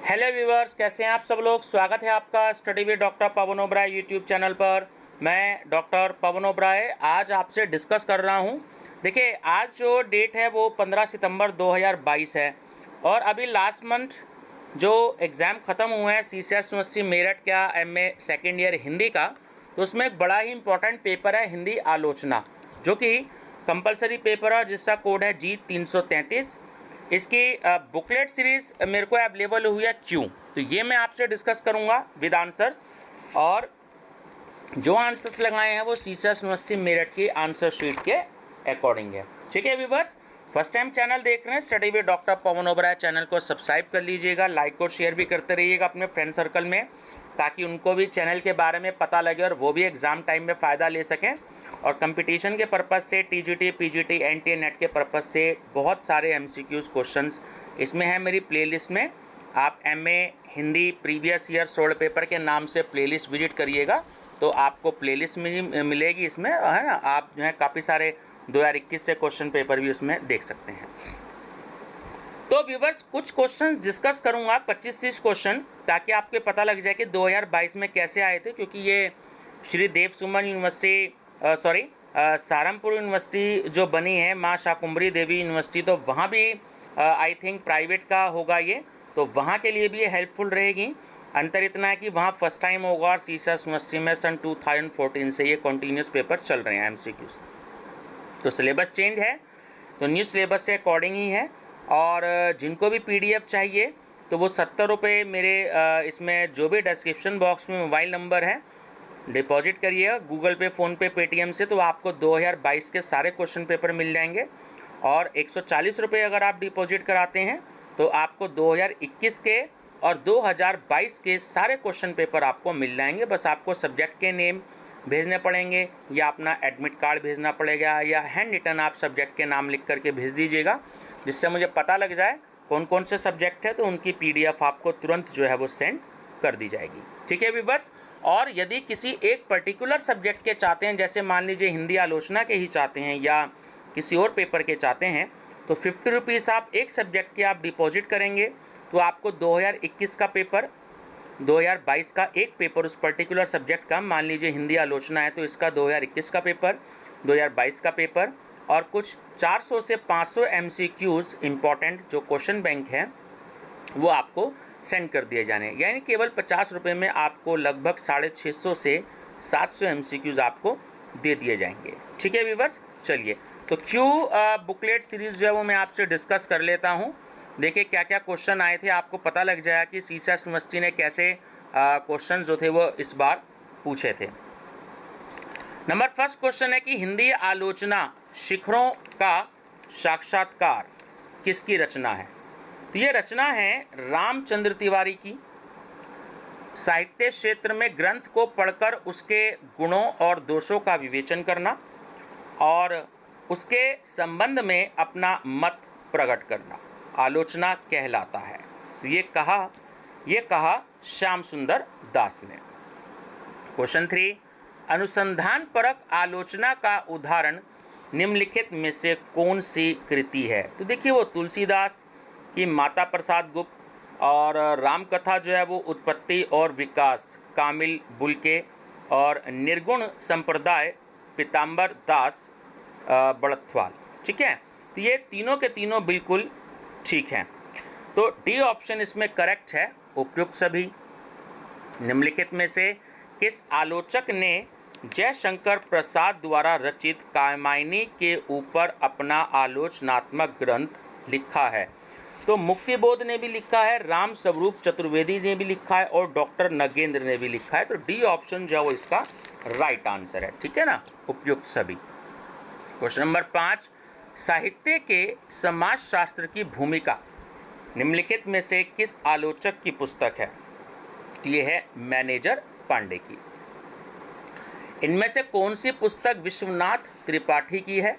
Hello viewers, कैसे हैं आप सब लोग। स्वागत है आपका study with doctor Pawan Oberoi YouTube channel पर। मैं डॉक्टर पवन ओबराय आज आपसे डिस्कस कर रहा हूं। देखिए, आज जो डेट है वो 15 सितंबर 2022 है और अभी लास्ट मंथ जो एग्ज़ाम ख़त्म हुए हैं सीसीएस यूनिवर्सिटी मेरठ का एमए सेकेंड ईयर हिंदी का, तो उसमें एक बड़ा ही इंपॉर्टेंट पेपर है हिंदी आलोचना, जो कि कंपलसरी पेपर है जिसका कोड है G333। इसकी बुकलेट सीरीज मेरे को अवेलेबल हुई है क्यों, तो ये मैं आपसे डिस्कस करूंगा विद आंसर्स। और जो आंसर्स लगाए हैं वो सीसीएस यूनिवर्सिटी मेरठ की आंसर शीट के अकॉर्डिंग है। ठीक है व्यूवर्स, फर्स्ट टाइम चैनल देख रहे हैं study with doctor Pawan Oberoi, channel को सब्सक्राइब कर लीजिएगा, लाइक और शेयर भी करते रहिएगा अपने फ्रेंड सर्कल में, ताकि उनको भी चैनल के बारे में पता लगे और वो भी एग्ज़ाम टाइम में फ़ायदा ले सकें। और कंपटीशन के पर्पज़ से टीजीटी, पीजीटी, एनटीए, नेट के पर्पज़ से बहुत सारे एमसीक्यूज़ क्वेश्चंस इसमें है मेरी प्लेलिस्ट में। आप MA Hindi previous year solved paper के नाम से प्लेलिस्ट विजिट करिएगा तो आपको प्लेलिस्ट मिलेगी इसमें, है ना। आप जो है काफ़ी सारे 2021 से क्वेश्चन पेपर भी उसमें देख सकते हैं। तो व्यूवर्स, कुछ क्वेश्चंस डिस्कस करूंगा, 25-30 क्वेश्चन, ताकि आपको पता लग जाए कि 2022 में कैसे आए थे। क्योंकि ये श्री देव सुमन यूनिवर्सिटी सहारनपुर यूनिवर्सिटी जो बनी है, माँ शाकुंभरी देवी यूनिवर्सिटी, तो वहाँ भी आई थिंक प्राइवेट का होगा ये, तो वहाँ के लिए भी ये हेल्पफुल रहेगी। अंतर इतना है कि वहाँ फर्स्ट टाइम होगा और सीसीएस यूनिवर्सिटी में सन 2014 से ये कंटिन्यूस पेपर चल रहे हैं एमसीक्यूज़। तो सिलेबस चेंज है, तो न्यू सिलेबस से अकॉर्डिंग ही है। और जिनको भी पीडीएफ चाहिए तो वो 70 रुपये मेरे इसमें जो भी डिस्क्रिप्शन बॉक्स में मोबाइल नंबर है, डिपॉजिट करिएगा गूगल पे, फ़ोनपे, पेटीएम से, तो आपको 2022 के सारे क्वेश्चन पेपर मिल जाएंगे। और 140 रुपये अगर आप डिपॉजिट कराते हैं तो आपको 2021 के और 2022 के सारे क्वेश्चन पेपर आपको मिल जाएंगे। बस आपको सब्जेक्ट के नेम भेजने पड़ेंगे या अपना एडमिट कार्ड भेजना पड़ेगा या हैंड रिटन आप सब्जेक्ट के नाम लिख करके भेज दीजिएगा, जिससे मुझे पता लग जाए कौन कौन से सब्जेक्ट है, तो उनकी पीडीएफ आपको तुरंत जो है वो सेंड कर दी जाएगी। ठीक है व्यूवर्स। और यदि किसी एक पर्टिकुलर सब्जेक्ट के चाहते हैं, जैसे मान लीजिए हिंदी आलोचना के ही चाहते हैं या किसी और पेपर के चाहते हैं, तो 50 रुपीज़ आप एक सब्जेक्ट के आप डिपॉजिट करेंगे तो आपको 2021 का पेपर, 2022 का एक पेपर उस पर्टिकुलर सब्जेक्ट का, मान लीजिए हिंदी आलोचना है तो इसका 2021 का पेपर, 2022 का पेपर, और कुछ 400 से 500 एमसीक्यूज़ इम्पॉर्टेंट जो क्वेश्चन बैंक हैं वो आपको सेंड कर दिए जाने, यानी केवल 50 रुपये में आपको लगभग 650 से 700 एमसीक्यूज़ आपको दे दिए जाएंगे। ठीक है व्यूवर्स, चलिए तो क्यों बुकलेट सीरीज़ जो है वो मैं आपसे डिस्कस कर लेता हूँ। देखिए क्या क्या क्वेश्चन आए थे, आपको पता लग जाएगा कि सीसीएस यूनिवर्सिटी ने कैसे क्वेश्चन जो थे वो इस बार पूछे थे। नंबर फर्स्ट क्वेश्चन है कि हिंदी आलोचना शिखरों का साक्षात्कार किसकी रचना है। तो ये रचना है रामचंद्र तिवारी की। साहित्य क्षेत्र में ग्रंथ को पढ़कर उसके गुणों और दोषों का विवेचन करना और उसके संबंध में अपना मत प्रकट करना आलोचना कहलाता है। तो ये कहा श्याम सुंदर दास ने। क्वेश्चन 3, अनुसंधान परक आलोचना का उदाहरण निम्नलिखित में से कौन सी कृति है। तो देखिए वो तुलसीदास की माता प्रसाद गुप्त और रामकथा जो है वो उत्पत्ति और विकास कामिल बुलके और निर्गुण संप्रदाय पीताम्बर दास बड़थवाल। ठीक है, तो ये तीनों के तीनों बिल्कुल ठीक हैं। तो डी ऑप्शन इसमें करेक्ट है, उपयुक्त सभी। निम्नलिखित में से किस आलोचक ने जयशंकर प्रसाद द्वारा रचित कामायनी के ऊपर अपना आलोचनात्मक ग्रंथ लिखा है। तो मुक्तिबोध ने भी लिखा है, राम स्वरूप चतुर्वेदी ने भी लिखा है और डॉक्टर नगेंद्र ने भी लिखा है। तो डी ऑप्शन जो है वो इसका राइट आंसर है। ठीक है ना, उपयुक्त सभी। क्वेश्चन नंबर 5, साहित्य के समाजशास्त्र की भूमिका निम्नलिखित में से किस आलोचक की पुस्तक है। ये है मैनेजर पांडे की। इनमें से कौन सी पुस्तक विश्वनाथ त्रिपाठी की है।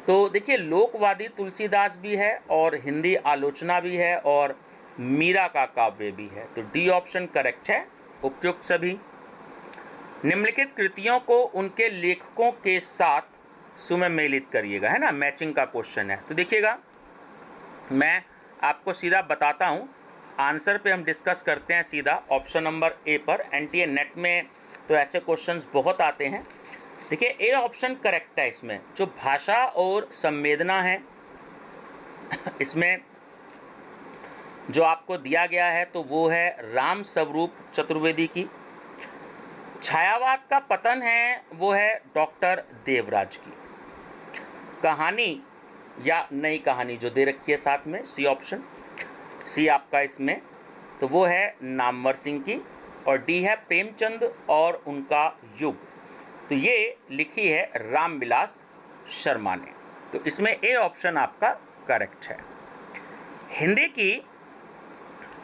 तो देखिए लोकवादी तुलसीदास भी है और हिंदी आलोचना भी है और मीरा का काव्य भी है। तो डी ऑप्शन करेक्ट है, उपयुक्त सभी। निम्नलिखित कृतियों को उनके लेखकों के साथ सुमेलित करिएगा, है ना, मैचिंग का क्वेश्चन है। तो देखिएगा मैं आपको सीधा बताता हूँ आंसर पे हम डिस्कस करते हैं सीधा ऑप्शन नंबर ए पर। एनटीए नेट में तो ऐसे क्वेश्चंस बहुत आते हैं। देखिए ए ऑप्शन करेक्ट है। इसमें जो भाषा और संवेदना है इसमें जो आपको दिया गया है तो वो है राम स्वरूप चतुर्वेदी की। छायावाद का पतन है वो है डॉक्टर देवराज की। कहानी या नई कहानी जो दे रखी है साथ में सी ऑप्शन, सी आपका इसमें तो वो है नामवर सिंह की। और डी है प्रेमचंद और उनका युग, तो ये लिखी है रामविलास शर्मा ने। तो इसमें ए ऑप्शन आपका करेक्ट है। हिंदी की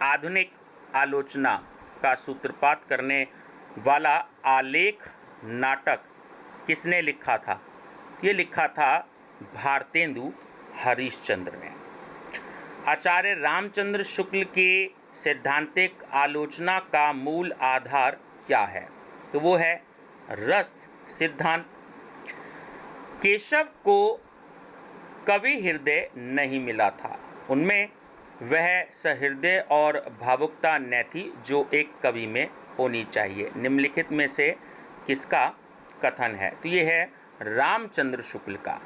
आधुनिक आलोचना का सूत्रपात करने वाला आलेख नाटक किसने लिखा था? ये लिखा था भारतेंदु हरिश्चंद्र ने। आचार्य रामचंद्र शुक्ल की सैद्धांतिक आलोचना का मूल आधार क्या है? तो वो है रस सिद्धांत। केशव को कवि हृदय नहीं मिला था, उनमें वह सहृदय और भावुकता न थी जो एक कवि में होनी चाहिए। निम्नलिखित में से किसका कथन है? तो ये है रामचंद्र शुक्ल का।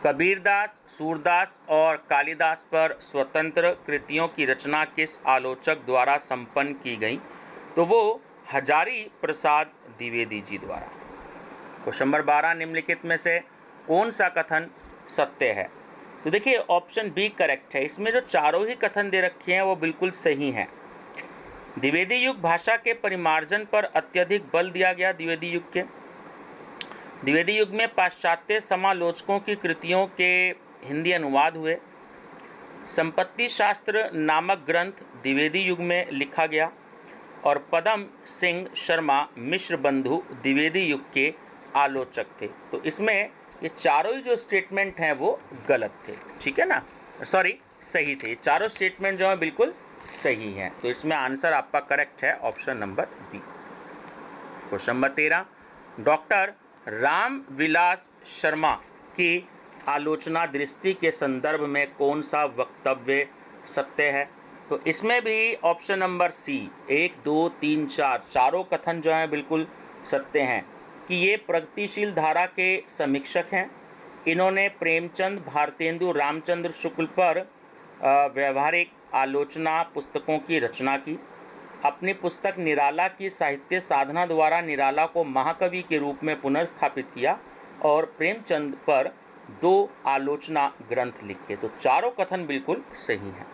कबीरदास, सूरदास और कालिदास पर स्वतंत्र कृतियों की रचना किस आलोचक द्वारा संपन्न की गई? तो वो हजारी प्रसाद द्विवेदी जी द्वारा। क्वेश्चन नंबर 12, निम्नलिखित में से कौन सा कथन सत्य है? तो देखिए ऑप्शन बी करेक्ट है। इसमें जो चारों ही कथन दे रखे हैं वो बिल्कुल सही हैं। द्विवेदी युग भाषा के परिमार्जन पर अत्यधिक बल दिया गया। द्विवेदी युग में पाश्चात्य समालोचकों की कृतियों के हिंदी अनुवाद हुए। संपत्ति शास्त्र नामक ग्रंथ द्विवेदी युग में लिखा गया और पदम सिंह शर्मा मिश्र बंधु द्विवेदी युग के आलोचक थे। तो इसमें ये चारों ही जो स्टेटमेंट हैं वो गलत थे, ठीक है ना, सॉरी सही थे। चारों स्टेटमेंट जो है बिल्कुल सही हैं। तो इसमें आंसर आपका करेक्ट है option number B. Question number 13, doctor Ramvilas Sharma की आलोचना दृष्टि के संदर्भ में कौन सा वक्तव्य सत्य है? तो इसमें भी ऑप्शन नंबर सी 1, 2, 3, 4 चारों कथन जो हैं बिल्कुल सत्य हैं कि ये प्रगतिशील धारा के समीक्षक हैं। इन्होंने प्रेमचंद, भारतेंदु, रामचंद्र शुक्ल पर व्यवहारिक आलोचना पुस्तकों की रचना की। अपनी पुस्तक निराला की साहित्य साधना द्वारा निराला को महाकवि के रूप में पुनर्स्थापित किया और प्रेमचंद पर 2 आलोचना ग्रंथ लिखे। तो चारों कथन बिल्कुल सही हैं।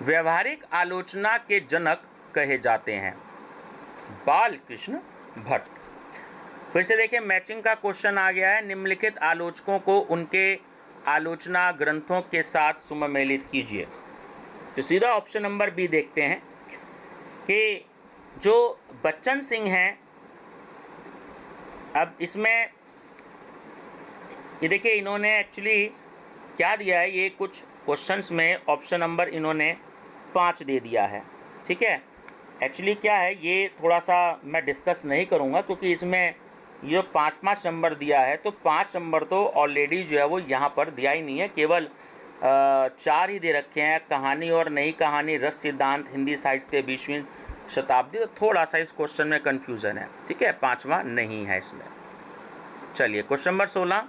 व्यवहारिक आलोचना के जनक कहे जाते हैं बालकृष्ण भट्ट। फिर से देखिए मैचिंग का क्वेश्चन आ गया है। निम्नलिखित आलोचकों को उनके आलोचना ग्रंथों के साथ सुमेलित कीजिए। तो सीधा ऑप्शन नंबर बी देखते हैं कि जो बच्चन सिंह हैं, अब इसमें ये देखिए इन्होंने एक्चुअली क्या दिया है, ये कुछ क्वेश्चंस में ऑप्शन नंबर इन्होंने 5 दे दिया है, ठीक है। एक्चुअली क्या है ये थोड़ा सा मैं डिस्कस नहीं करूँगा क्योंकि इसमें ये 5 नंबर दिया है, तो 5 नंबर तो ऑलरेडी जो है वो यहाँ पर दिया ही नहीं है, केवल 4 ही दे रखे हैं। कहानी और नई कहानी, रस सिद्धांत, हिंदी साहित्य 20वीं शताब्दी। तो थोड़ा सा इस क्वेश्चन में कन्फ्यूज़न है, ठीक है, 5वां नहीं है इसमें। चलिए क्वेश्चन नंबर 16,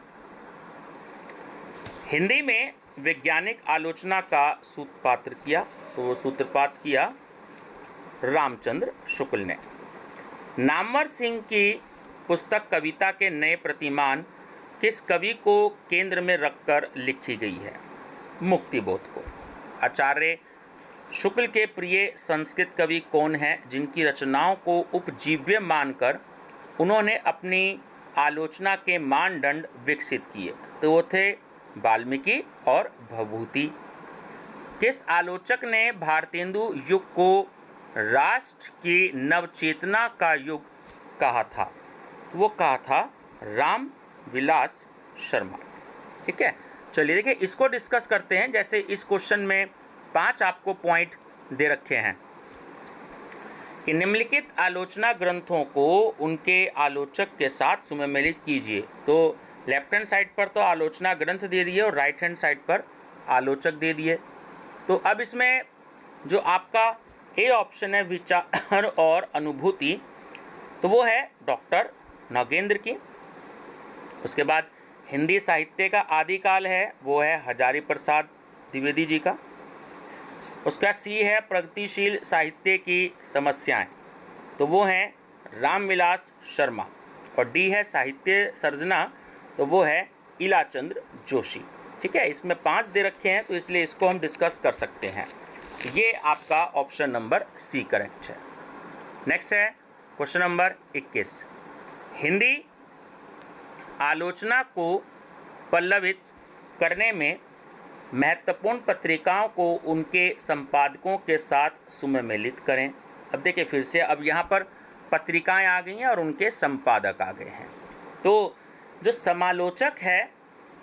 हिंदी में वैज्ञानिक आलोचना का सूत्रपात किया। तो वो सूत्रपात किया रामचंद्र शुक्ल ने। नामवर सिंह की पुस्तक कविता के नए प्रतिमान किस कवि को केंद्र में रखकर लिखी गई है? मुक्तिबोध को। आचार्य शुक्ल के प्रिय संस्कृत कवि कौन हैं जिनकी रचनाओं को उपजीव्य मानकर उन्होंने अपनी आलोचना के मानदंड विकसित किए? तो वो थे वाल्मीकि और भभूति। किस आलोचक ने भारतेंदु युग को राष्ट्र की नवचेतना का युग कहा था? वो कहा था रामविलास शर्मा, ठीक है। चलिए देखिए इसको डिस्कस करते हैं। जैसे इस क्वेश्चन में 5 आपको पॉइंट दे रखे हैं कि निम्नलिखित आलोचना ग्रंथों को उनके आलोचक के साथ सुमेलित कीजिए। तो लेफ्ट हैंड साइड पर तो आलोचना ग्रंथ दे दिए और राइट हैंड साइड पर आलोचक दे दिए। तो अब इसमें जो आपका ए ऑप्शन है विचार और अनुभूति, तो वो है डॉक्टर नागेंद्र की। उसके बाद हिंदी साहित्य का आदिकाल है, वो है हजारी प्रसाद द्विवेदी जी का। उसका सी है प्रगतिशील साहित्य की समस्याएं, तो वो हैं रामविलास शर्मा। और डी है साहित्य सर्जना, तो वो है इलाचंद्र जोशी। ठीक है, इसमें 5 दे रखे हैं तो इसलिए इसको हम डिस्कस कर सकते हैं। ये आपका ऑप्शन नंबर सी करेक्ट है। नेक्स्ट है क्वेश्चन नंबर 21। हिंदी आलोचना को पल्लवित करने में महत्वपूर्ण पत्रिकाओं को उनके संपादकों के साथ सुमेलित करें। अब देखिए फिर से, अब यहाँ पर पत्रिकाएं आ गई हैं और उनके संपादक आ गए हैं। तो जो समालोचक है,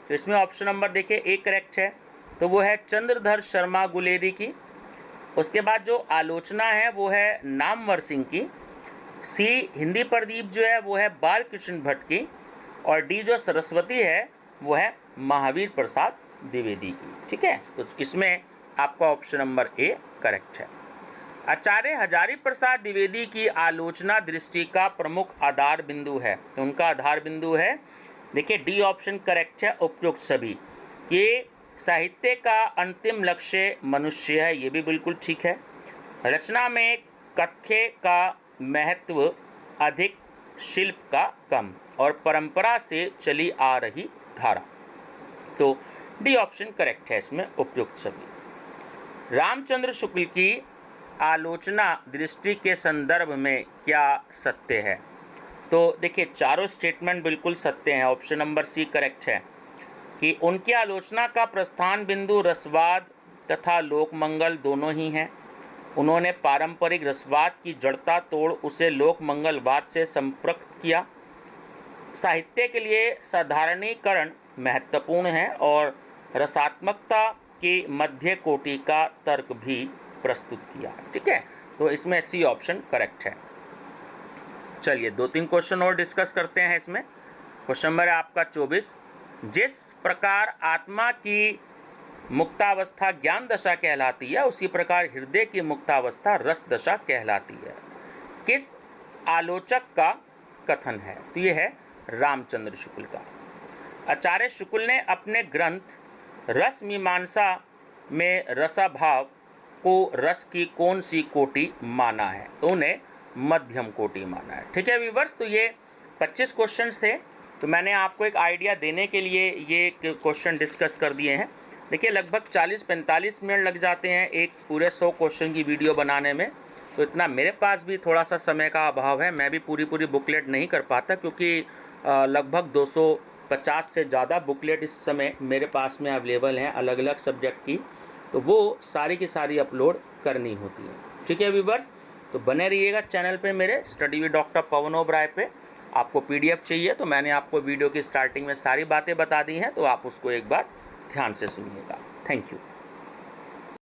तो इसमें ऑप्शन नंबर देखिए ए करेक्ट है, तो वो है चंद्रधर शर्मा गुलेरी की। उसके बाद जो आलोचना है वो है नामवर सिंह की। सी हिंदी प्रदीप जो है वो है बालकृष्ण भट्ट की। और डी जो सरस्वती है वो है महावीर प्रसाद द्विवेदी की। ठीक है, तो इसमें आपका ऑप्शन नंबर ए करेक्ट है। आचार्य हजारी प्रसाद द्विवेदी की आलोचना दृष्टि का प्रमुख आधार बिंदु है, तो उनका आधार बिंदु है, देखिए डी ऑप्शन करेक्ट है, उपयुक्त सभी। ये साहित्य का अंतिम लक्ष्य मनुष्य है, ये भी बिल्कुल ठीक है। रचना में कथ्य का महत्व अधिक, शिल्प का कम, और परंपरा से चली आ रही धारा, तो डी ऑप्शन करेक्ट है, इसमें उपयुक्त सभी। रामचंद्र शुक्ल की आलोचना दृष्टि के संदर्भ में क्या सत्य है, तो देखिए चारों स्टेटमेंट बिल्कुल सत्य हैं। ऑप्शन नंबर सी करेक्ट है कि उनकी आलोचना का प्रस्थान बिंदु रसवाद तथा लोकमंगल दोनों ही हैं। उन्होंने पारंपरिक रसवाद की जड़ता तोड़ उसे लोकमंगलवाद से संपर्क किया। साहित्य के लिए साधारणीकरण महत्वपूर्ण है और रसात्मकता की मध्य कोटि का तर्क भी प्रस्तुत किया। ठीक है, तो इसमें सी ऑप्शन करेक्ट है। चलिए 2-3 क्वेश्चन और डिस्कस करते हैं इसमें। क्वेश्चन नंबर है आपका 24। जिस प्रकार आत्मा की मुक्तावस्था ज्ञान दशा कहलाती है, उसी प्रकार हृदय की मुक्तावस्था रस दशा कहलाती है, किस आलोचक का कथन है, तो ये है रामचंद्र शुक्ल का। आचार्य शुक्ल ने अपने ग्रंथ रस मीमांसा में रसाभाव को रस की कौन सी कोटि माना है, तो उन्हें मध्यम कोटि माना है। ठीक है व्यूअर्स, तो ये 25 क्वेश्चंस थे, तो मैंने आपको एक आइडिया देने के लिए ये क्वेश्चन डिस्कस कर दिए हैं। देखिए लगभग 40-45 मिनट लग जाते हैं एक पूरे 100 क्वेश्चन की वीडियो बनाने में, तो इतना मेरे पास भी थोड़ा सा समय का अभाव है। मैं भी पूरी बुकलेट नहीं कर पाता, क्योंकि लगभग 250 से ज़्यादा बुकलेट इस समय मेरे पास में अवेलेबल हैं अलग अलग सब्जेक्ट की, तो वो सारी की सारी अपलोड करनी होती है। ठीक है व्यूअर्स, तो बने रहिएगा चैनल पे मेरे स्टडी विद डॉक्टर पवन ओबराय पे। आपको PDF चाहिए तो मैंने आपको वीडियो की स्टार्टिंग में सारी बातें बता दी हैं, तो आप उसको एक बार ध्यान से सुनिएगा। Thank you.